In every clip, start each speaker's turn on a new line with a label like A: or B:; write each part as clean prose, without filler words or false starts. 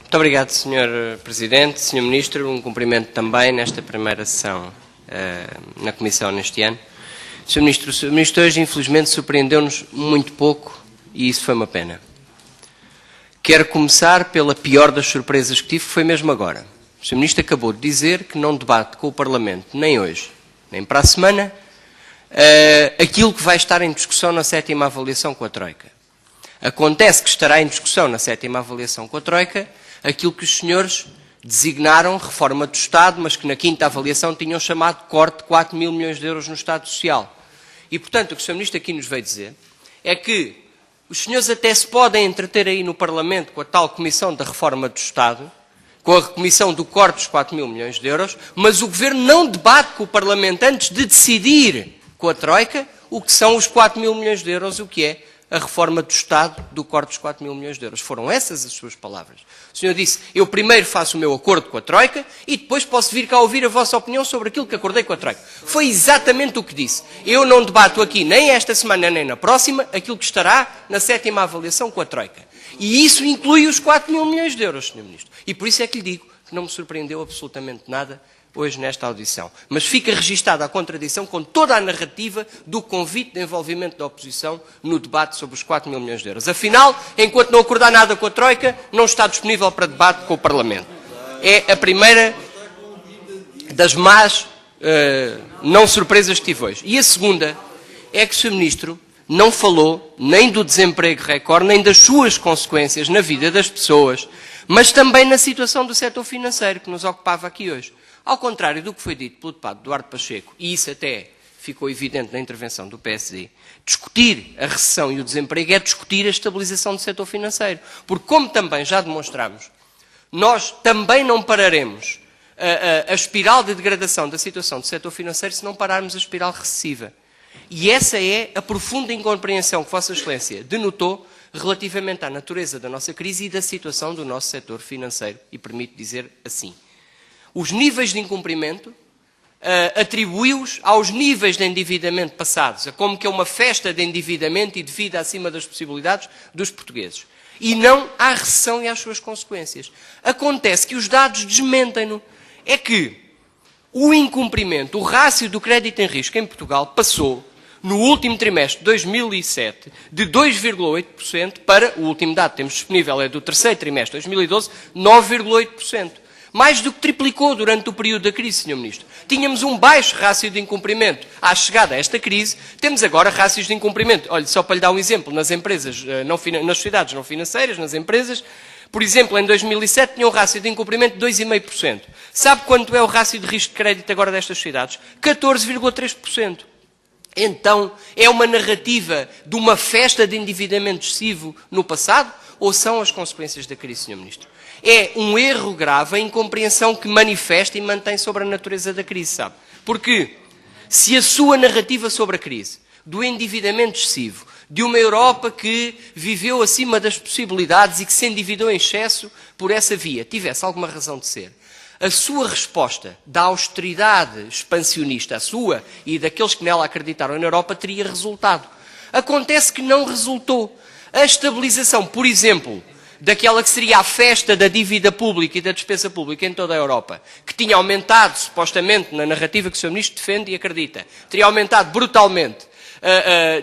A: Muito obrigado, Sr. Presidente. Sr. Ministro, um cumprimento também nesta primeira sessão na Comissão neste ano. Sr. Ministro, hoje infelizmente surpreendeu-nos muito pouco e isso foi uma pena. Quero começar pela pior das surpresas que tive, que foi mesmo agora. O Sr. Ministro acabou de dizer que não debate com o Parlamento, nem hoje, nem para a semana, aquilo que vai estar em discussão na 7ª avaliação com a Troika. Acontece que estará em discussão na 7ª avaliação com a Troika aquilo que os senhores designaram reforma do Estado, mas que na 5ª avaliação tinham chamado de corte de 4 mil milhões de euros no Estado Social. E, portanto, o que o Sr. Ministro aqui nos veio dizer é que os senhores até se podem entreter aí no Parlamento com a tal Comissão da Reforma do Estado, com a Comissão do corte dos 4 mil milhões de euros, mas o Governo não debate com o Parlamento antes de decidir com a Troika o que são os 4 mil milhões de euros, o que é a reforma do Estado do corte dos 4 mil milhões de euros. Foram essas as suas palavras. O senhor disse, eu primeiro faço o meu acordo com a Troika e depois posso vir cá ouvir a vossa opinião sobre aquilo que acordei com a Troika. Foi exatamente o que disse. Eu não debato aqui, nem esta semana nem na próxima, aquilo que estará na 7ª avaliação com a Troika. E isso inclui os 4 mil milhões de euros, Sr. Ministro. E por isso é que lhe digo que não me surpreendeu absolutamente nada hoje nesta audição. Mas fica registada a contradição com toda a narrativa do convite de envolvimento da oposição no debate sobre os 4 mil milhões de euros. Afinal, enquanto não acordar nada com a Troika, não está disponível para debate com o Parlamento. É a primeira das más não surpresas que tive hoje. E a segunda é que o Sr. Ministro não falou nem do desemprego recorde, nem das suas consequências na vida das pessoas, mas também na situação do setor financeiro que nos ocupava aqui hoje. Ao contrário do que foi dito pelo deputado Eduardo Pacheco, e isso até ficou evidente na intervenção do PSD, discutir a recessão e o desemprego é discutir a estabilização do setor financeiro. Porque, como também já demonstramos, nós também não pararemos a espiral de degradação da situação do setor financeiro se não pararmos a espiral recessiva. E essa é a profunda incompreensão que Vossa Excelência denotou relativamente à natureza da nossa crise e da situação do nosso setor financeiro, e permito dizer assim. Os níveis de incumprimento atribuiu-os aos níveis de endividamento passados, como que é uma festa de endividamento e de vida acima das possibilidades dos portugueses. E não à recessão e às suas consequências. Acontece que os dados desmentem-no. É que o incumprimento, o rácio do crédito em risco em Portugal passou, no último trimestre de 2007, de 2,8% para, o último dado que temos disponível é do terceiro trimestre de 2012, 9,8%. Mais do que triplicou durante o período da crise, Sr. Ministro. Tínhamos um baixo rácio de incumprimento à chegada a esta crise, temos agora rácios de incumprimento. Olha, só para lhe dar um exemplo, nas empresas, nas sociedades não financeiras, nas empresas, por exemplo, em 2007 tinha um rácio de incumprimento de 2,5%. Sabe quanto é o rácio de risco de crédito agora destas sociedades? 14,3%. Então, é uma narrativa de uma festa de endividamento excessivo no passado ou são as consequências da crise, Sr. Ministro? É um erro grave a incompreensão que manifesta e mantém sobre a natureza da crise, sabe? Porque se a sua narrativa sobre a crise, do endividamento excessivo, de uma Europa que viveu acima das possibilidades e que se endividou em excesso por essa via, tivesse alguma razão de ser, a sua resposta da austeridade expansionista, a sua e daqueles que nela acreditaram na Europa, teria resultado. Acontece que não resultou. A estabilização, por exemplo, daquela que seria a festa da dívida pública e da despesa pública em toda a Europa, que tinha aumentado, supostamente, na narrativa que o Sr. Ministro defende e acredita, teria aumentado brutalmente,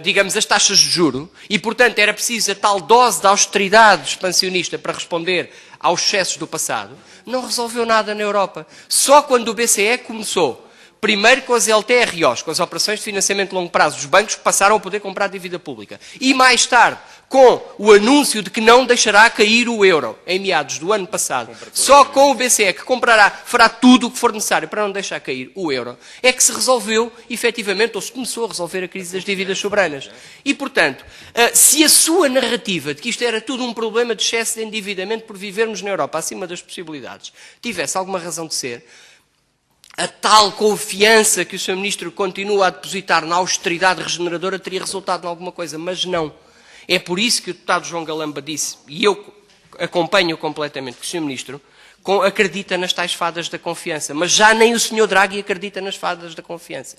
A: digamos, as taxas de juro, e, portanto, era preciso a tal dose de austeridade expansionista para responder aos excessos do passado, não resolveu nada na Europa. Só quando o BCE começou, primeiro com as LTROs, com as operações de financiamento de longo prazo dos bancos que passaram a poder comprar dívida pública. E mais tarde, com o anúncio de que não deixará cair o euro, em meados do ano passado. Só com o BCE que fará tudo o que for necessário para não deixar cair o euro, é que se resolveu, efetivamente, ou se começou a resolver a crise das dívidas soberanas. E, portanto, se a sua narrativa de que isto era tudo um problema de excesso de endividamento por vivermos na Europa acima das possibilidades, tivesse alguma razão de ser, a tal confiança que o Sr. Ministro continua a depositar na austeridade regeneradora teria resultado em alguma coisa, mas não. É por isso que o deputado João Galamba disse, e eu acompanho completamente, que o Sr. Ministro acredita nas tais fadas da confiança, mas já nem o Sr. Draghi acredita nas fadas da confiança.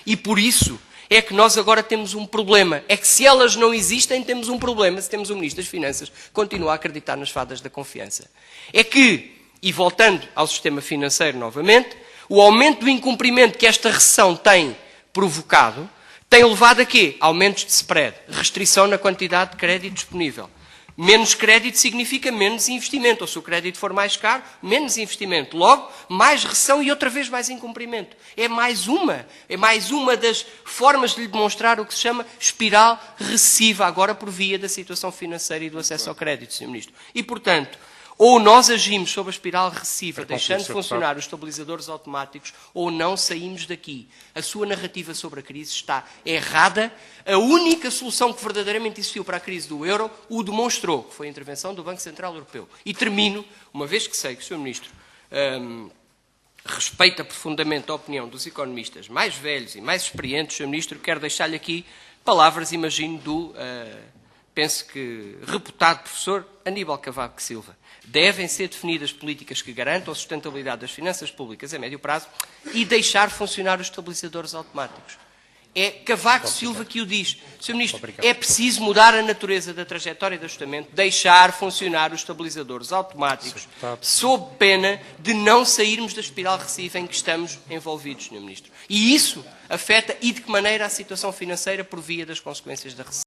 A: E por isso é que nós agora temos um problema. É que se elas não existem, temos um problema. Se temos um Ministro das Finanças que continua a acreditar nas fadas da confiança. É que, e voltando ao sistema financeiro novamente, o aumento do incumprimento que esta recessão tem provocado tem levado a quê? Aumentos de spread, restrição na quantidade de crédito disponível. Menos crédito significa menos investimento. Ou se o crédito for mais caro, menos investimento. Logo, mais recessão e outra vez mais incumprimento. É mais uma das formas de lhe demonstrar o que se chama espiral recessiva, agora por via da situação financeira e do acesso ao crédito, Sr. Ministro. E, portanto, ou nós agimos sobre a espiral recessiva, deixando de funcionar os estabilizadores automáticos, ou não saímos daqui. A sua narrativa sobre a crise está errada. A única solução que verdadeiramente existiu para a crise do euro o demonstrou, que foi a intervenção do Banco Central Europeu. E termino, uma vez que sei que o Sr. Ministro respeita profundamente a opinião dos economistas mais velhos e mais experientes, Sr. Ministro, quero deixar-lhe aqui palavras, imagino, do... penso que reputado professor Aníbal Cavaco Silva. Devem ser definidas políticas que garantam a sustentabilidade das finanças públicas a médio prazo e deixar funcionar os estabilizadores automáticos. É Cavaco Silva que o diz. Sr. Ministro, é preciso mudar a natureza da trajetória de ajustamento, deixar funcionar os estabilizadores automáticos, sob pena de não sairmos da espiral recessiva em que estamos envolvidos, Sr. Ministro. E isso afeta, e de que maneira, a situação financeira por via das consequências da recessão.